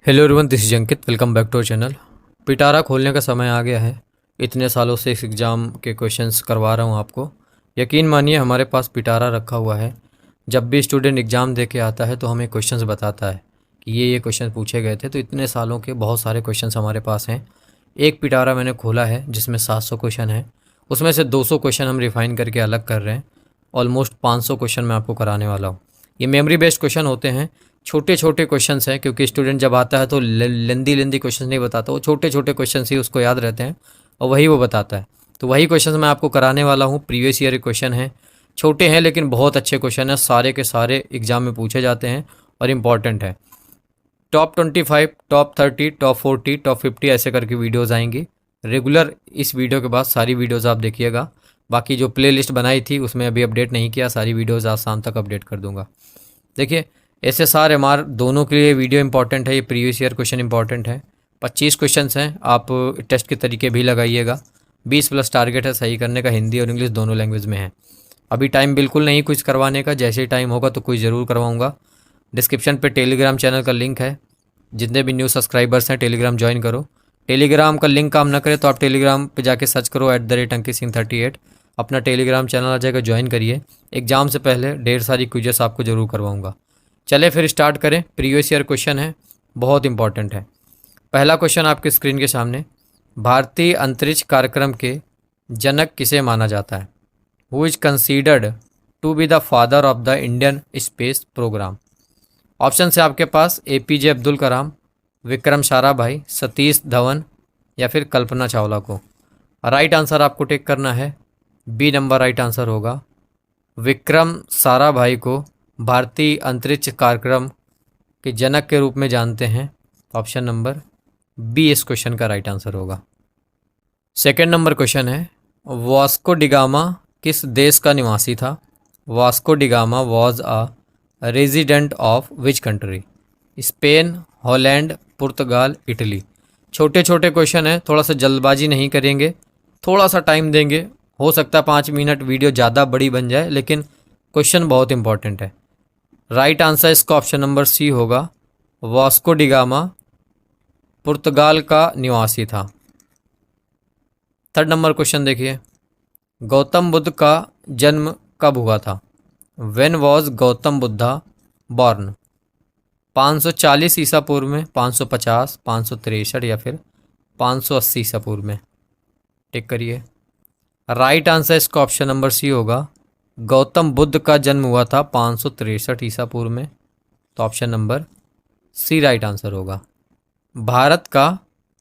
Hello everyone, this is Ankit. Welcome back to our channel. पिटारा खोलने का समय आ गया है। इतने सालों से इस एग्ज़ाम के क्वेश्चंस करवा रहा हूँ आपको। यकीन मानिए हमारे पास पिटारा रखा हुआ है। जब भी स्टूडेंट एग्ज़ाम दे के आता है तो हमें क्वेश्चंस बताता है कि ये क्वेश्चन पूछे गए थे। तो इतने सालों के बहुत सारे क्वेश्चंस हमारे पास हैं। एक पिटारा मैंने खोला है जिसमें 700 क्वेश्चन है। उसमें से 200 क्वेश्चन हम रिफ़ाइन करके अलग कर रहे हैं। ऑलमोस्ट 500 क्वेश्चन मैं आपको कराने वाला हूँ। ये मेमोरी बेस्ड क्वेश्चन होते हैं। छोटे छोटे क्वेश्चंस हैं क्योंकि स्टूडेंट जब आता है तो लेंदी क्वेश्चन नहीं बताता, वो छोटे छोटे क्वेश्चन ही उसको याद रहते हैं और वही वो बताता है। तो वही क्वेश्चन मैं आपको कराने वाला हूँ। प्रीवियस ईयर क्वेश्चन हैं, छोटे हैं लेकिन बहुत अच्छे क्वेश्चन हैं। सारे के सारे एग्जाम में पूछे जाते हैं और इम्पॉर्टेंट है। टॉप 25, टॉप 30, टॉप 40, टॉप 50 ऐसे करके वीडियोज़ आएंगी रेगुलर। इस वीडियो के बाद सारी वीडियोज़ आप देखिएगा। बाकी जो प्ले लिस्ट बनाई थी उसमें अभी अपडेट नहीं किया, सारी वीडियोज़ आज शाम तक अपडेट कर दूंगा। देखिए, SSR MR दोनों के लिए वीडियो इंपॉर्टेंट है। ये प्रीवियस ईयर क्वेश्चन इंपॉर्टेंट है। 25 क्वेश्चंस हैं, आप टेस्ट के तरीके भी लगाइएगा। 20 प्लस टारगेट है सही करने का, हिंदी और इंग्लिश दोनों लैंग्वेज में है। अभी टाइम बिल्कुल नहीं कुछ करवाने का, जैसे ही टाइम होगा तो कुछ ज़रूर करवाऊँगा। डिस्क्रिप्शन पे टेलीग्राम चैनल का लिंक है। जितने भी न्यू सब्सक्राइबर्स हैं टेलीग्राम ज्वाइन करो। टेलीग्राम का लिंक काम ना करे तो आप टेलीग्राम पे जाके सर्च करो @AnkiSingh38। अपना टेलीग्राम चैनल आ जाएगा, ज्वाइन करिए। एग्ज़ाम से पहले ढेर सारी क्विजेस आपको ज़रूर करवाऊँगा। चले फिर स्टार्ट करें। प्रीवियस ईयर क्वेश्चन है, बहुत इंपॉर्टेंट है। पहला क्वेश्चन आपके स्क्रीन के सामने। भारतीय अंतरिक्ष कार्यक्रम के जनक किसे माना जाता है? Who is considered to be the father of the Indian space program? Option है आपके पास APJ अब्दुल कलाम, विक्रम साराभाई, सतीश धवन या फिर कल्पना चावला को। राइट आंसर आपको टेक करना है, बी नंबर राइट आंसर होगा। विक्रम साराभाई को भारतीय अंतरिक्ष कार्यक्रम के जनक के रूप में जानते हैं। ऑप्शन नंबर बी इस क्वेश्चन का राइट आंसर होगा। सेकेंड नंबर क्वेश्चन है, वास्को डिगामा किस देश का निवासी था? Vasco da Gama was a resident of which country? Spain, Holland, Portugal, Italy. छोटे छोटे क्वेश्चन है, थोड़ा सा जल्दबाजी नहीं करेंगे, थोड़ा सा टाइम देंगे। हो सकता है 5 मिनट वीडियो ज़्यादा बड़ी बन जाए, लेकिन क्वेश्चन बहुत इंपॉर्टेंट है। राइट आंसर इसका ऑप्शन नंबर सी होगा। वास्को डिगामा पुर्तगाल का निवासी था। थर्ड नंबर क्वेश्चन देखिए, गौतम बुद्ध का जन्म कब हुआ था? When was Gautam Buddha born? 540 ईसा पूर्व में, 550, 563 या फिर 580 ईसा पूर्व में? टिक करिए। राइट आंसर इसका ऑप्शन नंबर सी होगा। गौतम बुद्ध का जन्म हुआ था 563 ईसा पूर्व में। तो option number C right answer होगा। भारत का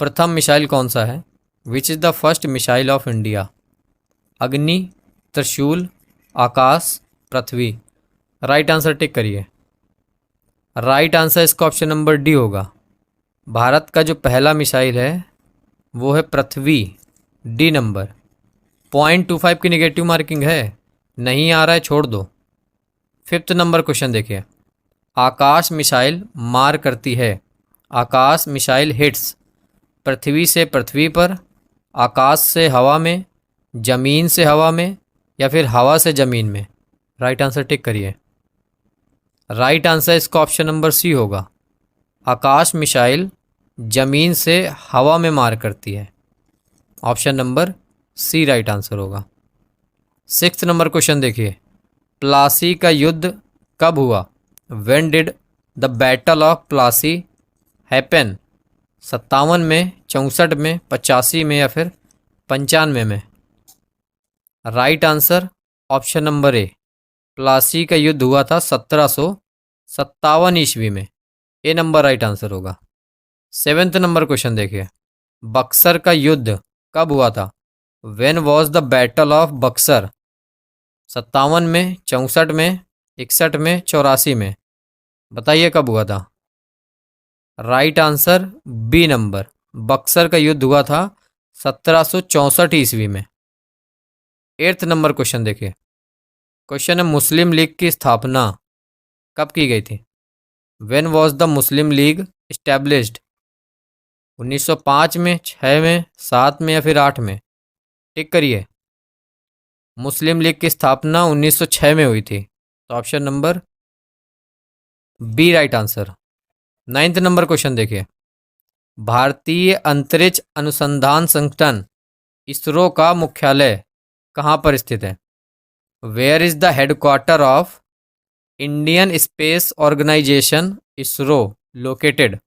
प्रथम मिसाइल कौन सा है? Which is the first missile of India? Agni, Trishul, Akash, Prithvi. Right answer tick करिए। राइट आंसर इसका ऑप्शन नंबर डी होगा। भारत का जो पहला मिसाइल है वो है पृथ्वी, डी नंबर। 0.25 की नेगेटिव मार्किंग है, नहीं आ रहा है छोड़ दो। फिफ्थ नंबर क्वेश्चन देखिए, आकाश मिसाइल मार करती है। आकाश मिसाइल हिट्स पृथ्वी से पृथ्वी पर, आकाश से हवा में, जमीन से हवा में या फिर हवा से जमीन में? राइट आंसर टिक करिए। राइट आंसर इसका ऑप्शन नंबर सी होगा। आकाश मिसाइल जमीन से हवा में मार करती है। Option number C right answer होगा। सिक्स्थ नंबर क्वेश्चन देखिए, प्लासी का युद्ध कब हुआ? When did the battle of Plassey happen? 57 में, 64 में, 85 में या फिर 95 में? राइट आंसर ऑप्शन नंबर ए। प्लासी का युद्ध हुआ था 1757 ईस्वी में। ए नंबर राइट आंसर होगा। सेवेंथ नंबर क्वेश्चन देखिए, बक्सर का युद्ध कब हुआ था? When was the battle of Buxar? 57 में, 64 में, 61 में, 84 में? बताइए कब हुआ था। Right answer B number. Buxar का युद्ध हुआ था 1764 ईस्वी में। एट्थ नंबर क्वेश्चन देखिए, क्वेश्चन है मुस्लिम लीग की स्थापना कब की गई थी? When was the Muslim League established? 1905 में, 6 में, 7 में या फिर 8 में? टिक करिए। मुस्लिम लीग की स्थापना 1906 में हुई थी। तो option number B right answer. Ninth number question देखिए, भारतीय अंतरिक्ष अनुसंधान संगठन इसरो का मुख्यालय कहाँ पर स्थित है? Where is the headquarter of Indian space organization ISRO located?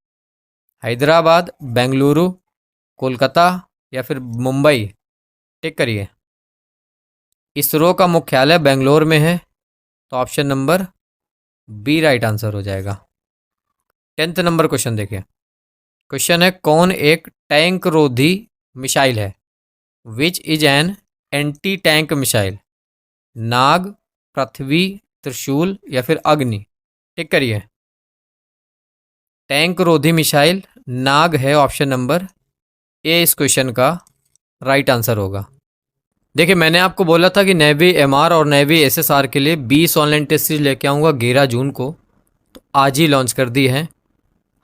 Hyderabad, Bengaluru, Kolkata या फिर मुंबई? टिक करिए। इसरो का मुख्यालय बेंगलोर में है, तो option number B right answer हो जाएगा। 10th नंबर क्वेश्चन देखिए। क्वेश्चन है, कौन एक टैंक रोधी मिसाइल है? Which is an anti tank missile? Nag, Prithvi, Trishul या फिर अग्नि? टिक करिए। टैंक रोधी मिसाइल नाग है, ऑप्शन नंबर ए इस क्वेश्चन का राइट आंसर होगा। देखिए, मैंने आपको बोला था कि नेवी एमआर और नेवी एसएसआर के लिए 20 ऑनलाइन टेस्ट सीरीज लेके आऊँगा 11 जून को, तो आज ही लॉन्च कर दी है।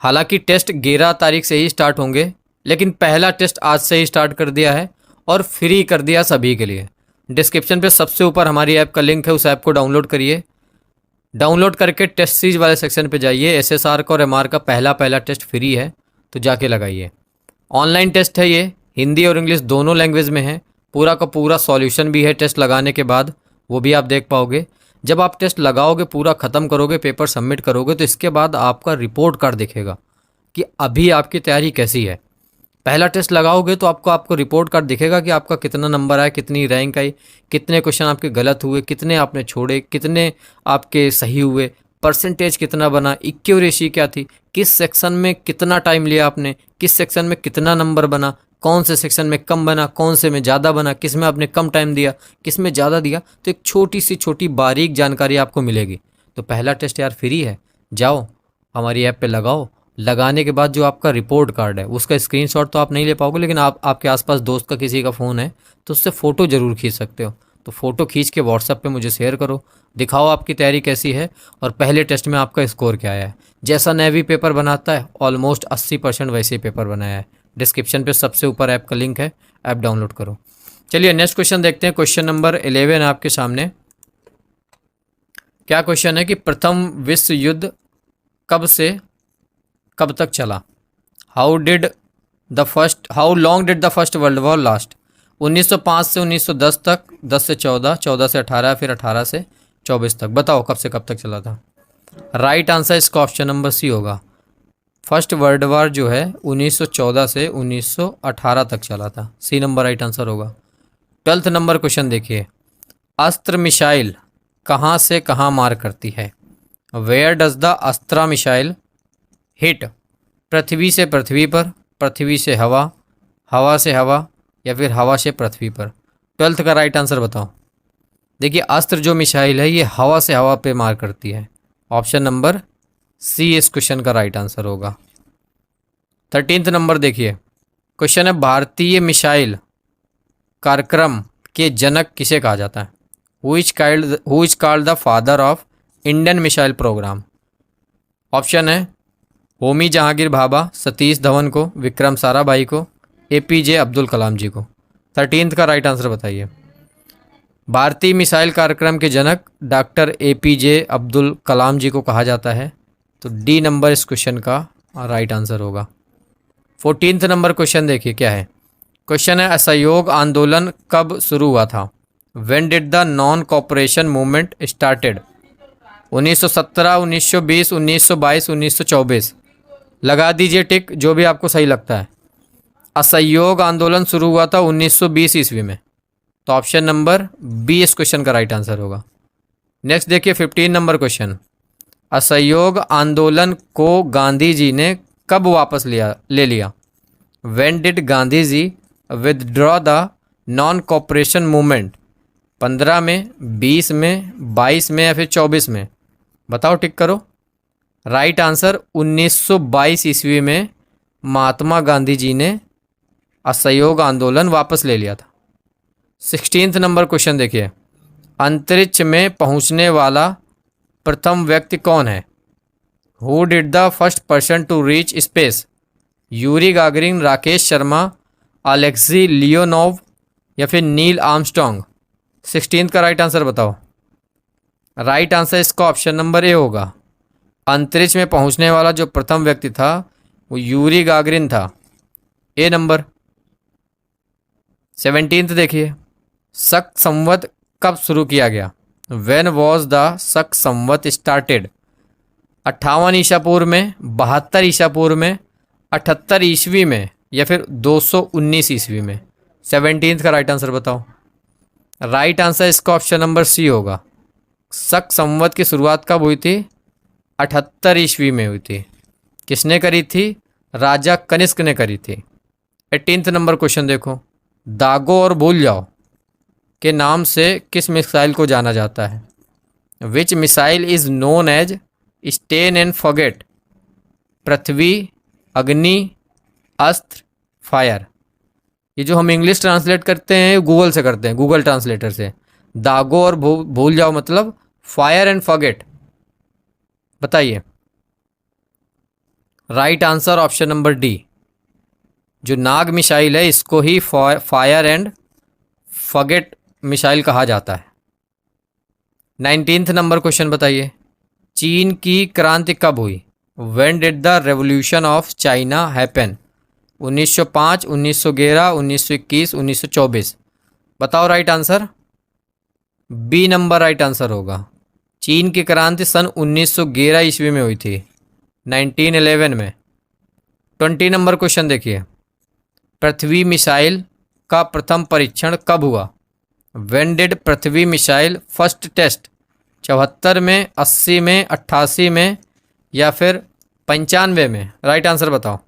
हालांकि टेस्ट 11 तारीख से ही स्टार्ट होंगे, लेकिन पहला टेस्ट आज से ही स्टार्ट कर दिया है और फ्री कर दिया सभी के लिए। डिस्क्रिप्शन पे सबसे ऊपर हमारी ऐप का लिंक है, उस ऐप को डाउनलोड करिए। डाउनलोड करके टेस्ट सीरीज वाले सेक्शन पे जाइए। एसएसआर का और एमआर का पहला टेस्ट फ्री है, तो जाके लगाइए। ऑनलाइन टेस्ट है ये, हिंदी और इंग्लिश दोनों लैंग्वेज में है। पूरा का पूरा सॉल्यूशन भी है टेस्ट लगाने के बाद, वो भी आप देख पाओगे। जब आप टेस्ट लगाओगे, पूरा ख़त्म करोगे, पेपर सबमिट करोगे, तो इसके बाद आपका रिपोर्ट कार्ड दिखेगा कि अभी आपकी तैयारी कैसी है। पहला टेस्ट लगाओगे तो आपको रिपोर्ट कार्ड दिखेगा कि आपका कितना नंबर आया, कितनी रैंक आई, कितने क्वेश्चन आपके गलत हुए, कितने आपने छोड़े, कितने आपके सही हुए, परसेंटेज कितना बना, एक्यूरेसी क्या थी, किस सेक्शन में कितना टाइम लिया आपने, किस सेक्शन में कितना नंबर बना, कौन से सेक्शन में कम बना, कौन से में ज़्यादा बना, किस में आपने कम टाइम दिया, किस में ज़्यादा दिया। तो एक छोटी सी छोटी बारीक जानकारी आपको मिलेगी। तो पहला टेस्ट यार फ्री है, जाओ हमारी ऐप पे लगाओ। लगाने के बाद जो आपका रिपोर्ट कार्ड है उसका स्क्रीनशॉट तो आप नहीं ले पाओगे, लेकिन आपके आसपास दोस्त का किसी का फ़ोन है तो उससे फ़ोटो ज़रूर खींच सकते हो। तो फ़ोटो खींच के व्हाट्सएप पे मुझे शेयर करो, दिखाओ आपकी तैयारी कैसी है और पहले टेस्ट में आपका स्कोर क्या आया है। जैसा नेवी पेपर बनाता है ऑलमोस्ट 80% वैसे ही पेपर बनाया है। डिस्क्रिप्शन पे सबसे ऊपर ऐप का लिंक है, ऐप डाउनलोड करो। चलिए नेक्स्ट क्वेश्चन देखते हैं। क्वेश्चन नंबर 11 है आपके सामने। क्या क्वेश्चन है कि प्रथम विश्व युद्ध कब से कब तक चला? How long did the first world war last? 1905 से 1910 तक, 10 से 14, 14 से 18, फिर 18 से 24 तक। बताओ कब से कब तक चला था? राइट आंसर इसका ऑप्शन नंबर सी होगा। फर्स्ट वर्ल्ड वॉर जो है 1914 से 1918 तक चला था। सी नंबर राइट आंसर होगा। 12th नंबर क्वेश्चन देखिए। अस्त्र मिसाइल कहाँ से कहाँ मार करती है? Where does the Astra missile hit? पृथ्वी से पृथ्वी पर, पृथ्वी से हवा, हवा से हवा या फिर हवा से पृथ्वी पर? 12th का राइट आंसर बताओ। देखिए, अस्त्र जो मिसाइल है ये हवा से हवा पे मार करती है। ऑप्शन नंबर सी इस क्वेश्चन का राइट आंसर होगा। 13th नंबर देखिए। क्वेश्चन है, भारतीय मिसाइल कार्यक्रम के जनक किसे कहा जाता है? Who is called the father of Indian missile program? Option है होमी जहांगीर भाभा, सतीश धवन को, विक्रम साराभाई को, एपीजे अब्दुल कलाम जी को। 13th का राइट आंसर बताइए। भारतीय मिसाइल कार्यक्रम के जनक डॉक्टर एपीजे अब्दुल कलाम जी को कहा जाता है, तो डी नंबर इस क्वेश्चन का राइट आंसर होगा। 14th नंबर क्वेश्चन देखिए क्या है। क्वेश्चन है, असहयोग आंदोलन कब शुरू हुआ था? When did the non cooperation movement started? 1917, 1920, 1922, 1924? लगा दीजिए टिक, जो भी आपको सही लगता है। असहयोग आंदोलन शुरू हुआ था 1920 ईस्वी में, तो ऑप्शन नंबर बी इस क्वेश्चन का राइट आंसर होगा। नेक्स्ट देखिए 15 नंबर क्वेश्चन। असहयोग आंदोलन को गांधी जी ने कब वापस ले लिया? When did Gandhi ji withdraw the non cooperation movement? 15 में, 20 में, 22 में या फिर 24 में? बताओ, टिक करो। राइट आंसर 1922 ईस्वी में महात्मा गांधी जी ने असहयोग आंदोलन वापस ले लिया था। 16th नंबर क्वेश्चन देखिए। अंतरिक्ष में पहुंचने वाला प्रथम व्यक्ति कौन है? Who did the first person to reach space? Yuri Gagarin, Rakesh Sharma, Alexei Leonov या फिर नील आर्मस्ट्रॉन्ग? 16th का राइट आंसर बताओ। राइट आंसर इसका ऑप्शन नंबर ए होगा। अंतरिक्ष में पहुंचने वाला जो प्रथम व्यक्ति था वो यूरी गागरिन था। ए नंबर। 17th देखिए, शक संवत कब शुरू किया गया? व्हेन वॉज द शक संवत स्टार्टेड? 58 ईसा पूर्व में, 72 ईसा पूर्व में, 78 ईस्वी में, या फिर 219 ईस्वी में? 17th का राइट आंसर बताओ। राइट आंसर इसका ऑप्शन नंबर सी होगा। शक संवत की शुरुआत कब हुई थी? 78 ईस्वी में हुई थी। किसने करी थी? राजा कनिष्क ने करी थी। 18th नंबर क्वेश्चन देखो, दागो और भूल जाओ के नाम से किस मिसाइल को जाना जाता है? Which missile is known as stain and forget? Prithvi, Agni, Astra, fire. ये जो हम इंग्लिश ट्रांसलेट करते हैं गूगल से करते हैं, गूगल ट्रांसलेटर से। दागो और भूल जाओ मतलब फायर एंड फॉरगेट। बताइए। Right answer option number D. जो नाग मिसाइल है इसको ही फायर एंड फॉरगेट मिसाइल कहा जाता है। 19th नंबर क्वेश्चन बताइए, चीन की क्रांति कब हुई? When did the revolution of China happen? 1905, 1911, 1921, 1924? बताओ right answer. B number right answer होगा। चीन की क्रांति सन 1911 ईस्वी में हुई थी, 1911 में। 20 नंबर क्वेश्चन देखिए, पृथ्वी मिसाइल का प्रथम परीक्षण कब हुआ? When did Prithvi missile first test? 74 में, 80 में, 88 में, या फिर 95 में? राइट आंसर बताओ।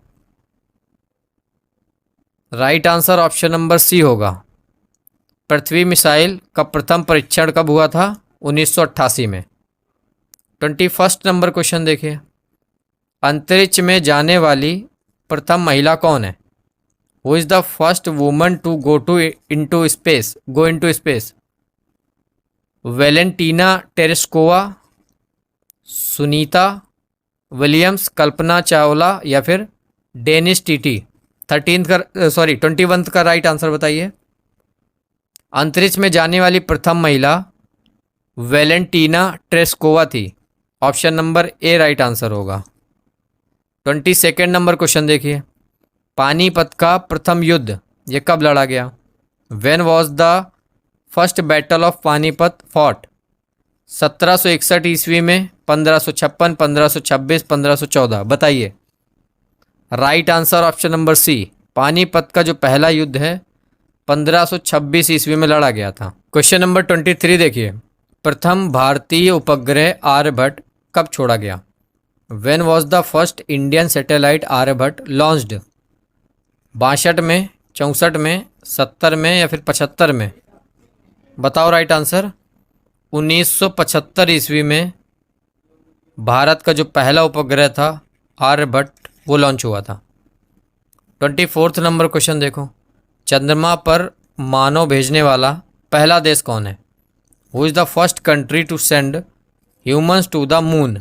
Right answer option number C होगा। पृथ्वी मिसाइल का प्रथम परीक्षण कब हुआ था? 1988 में। 21st नंबर क्वेश्चन देखिए, अंतरिक्ष में जाने वाली प्रथम महिला कौन है? Who is the first woman to go into space? Valentina Tereshkova, Sunita Williams, Kalpana Chawla, या फिर डेनिस टीटी? 21th का राइट आंसर बताइए। अंतरिक्ष में जाने वाली प्रथम महिला वेलेंटीना तेरेस्कोवा थी। ऑप्शन नंबर ए राइट आंसर होगा। 22nd नंबर क्वेश्चन देखिए, पानीपत का प्रथम युद्ध ये कब लड़ा गया? When was the first battle of Panipat fought? 1761 ईस्वी में, 1556, 1526, 1514? बताइए। Right answer option number C. Panipat का जो पहला युद्ध है 1526 ईस्वी में लड़ा गया था। क्वेश्चन नंबर 23 देखिए, प्रथम भारतीय उपग्रह आर्यभट्ट कब छोड़ा गया? When was the first Indian satellite Aryabhata launched? 62 में, 64 में, 70 में, या फिर 75 में? बताओ राइट आंसर। 1975 ईस्वी में भारत का जो पहला उपग्रह था आर्यभट्ट वो लॉन्च हुआ था। 24th नंबर क्वेश्चन देखो, चंद्रमा पर मानव भेजने वाला पहला देश कौन है? Who is the first country to send humans to the moon?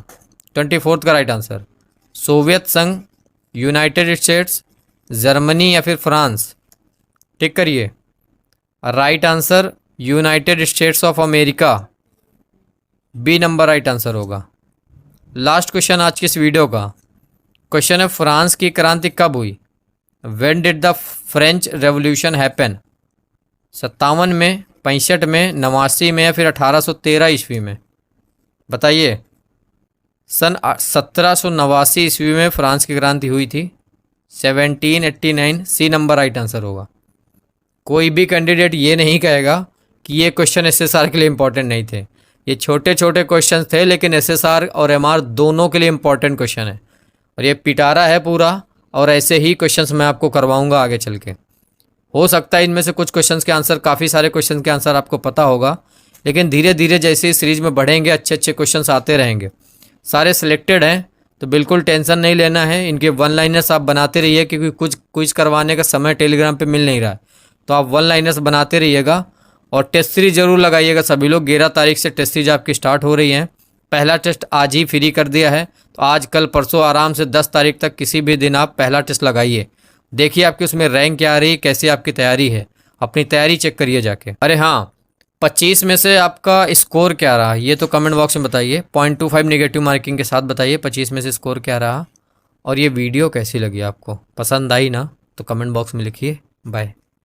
24th का राइट आंसर। सोवियत संघ, यूनाइटेड स्टेट्स, जर्मनी, या फिर फ्रांस? टिक करिए। Right answer United States of America, B number right answer होगा। लास्ट क्वेश्चन आज की इस video का क्वेश्चन है, फ्रांस की क्रांति कब हुई? When did the French revolution happen? 57 में, 65 में, 89 में, या फिर 1813 ईस्वी में? बताइए। सन 1789 ईस्वी में फ्रांस की क्रांति हुई थी, 1789, सी नंबर राइट आंसर होगा। कोई भी कैंडिडेट ये नहीं कहेगा कि ये क्वेश्चन एसएसआर के लिए इंपॉर्टेंट नहीं थे। ये छोटे छोटे क्वेश्चन थे, लेकिन एसएसआर और एमआर दोनों के लिए इंपॉर्टेंट क्वेश्चन है, और ये पिटारा है पूरा, और ऐसे ही क्वेश्चंस मैं आपको करवाऊंगा आगे चल के। हो सकता है इनमें से कुछ क्वेश्चंस के आंसर, काफ़ी सारे क्वेश्चन के आंसर आपको पता होगा, लेकिन धीरे धीरे जैसे ही सीरीज में बढ़ेंगे अच्छे अच्छे क्वेश्चंस आते रहेंगे। सारे सिलेक्टेड हैं तो बिल्कुल टेंशन नहीं लेना है। इनके वन लाइनर्स आप बनाते रहिए, क्योंकि कुछ क्विज करवाने का समय टेलीग्राम पे मिल नहीं रहा है, तो आप वन लाइनर्स बनाते रहिएगा। और टेस्ट सीरीज जरूर लगाइएगा सभी लोग। 11 तारीख से टेस्ट सीरीज आपकी स्टार्ट हो रही है। पहला टेस्ट आज ही फ्री कर दिया है, तो आज कल परसों आराम से 10 तारीख तक किसी भी दिन आप पहला टेस्ट लगाइए। देखिए आपकी उसमें रैंक क्या आ रही, कैसी आपकी तैयारी है, अपनी तैयारी चेक करिए जाके। अरे हाँ, 25 में से आपका स्कोर क्या रहा ये तो कमेंट बॉक्स में बताइए। 0.25 नेगेटिव मार्किंग के साथ बताइए 25 में से स्कोर क्या रहा। और ये वीडियो कैसी लगी आपको, पसंद आई ना तो कमेंट बॉक्स में लिखिए। बाय।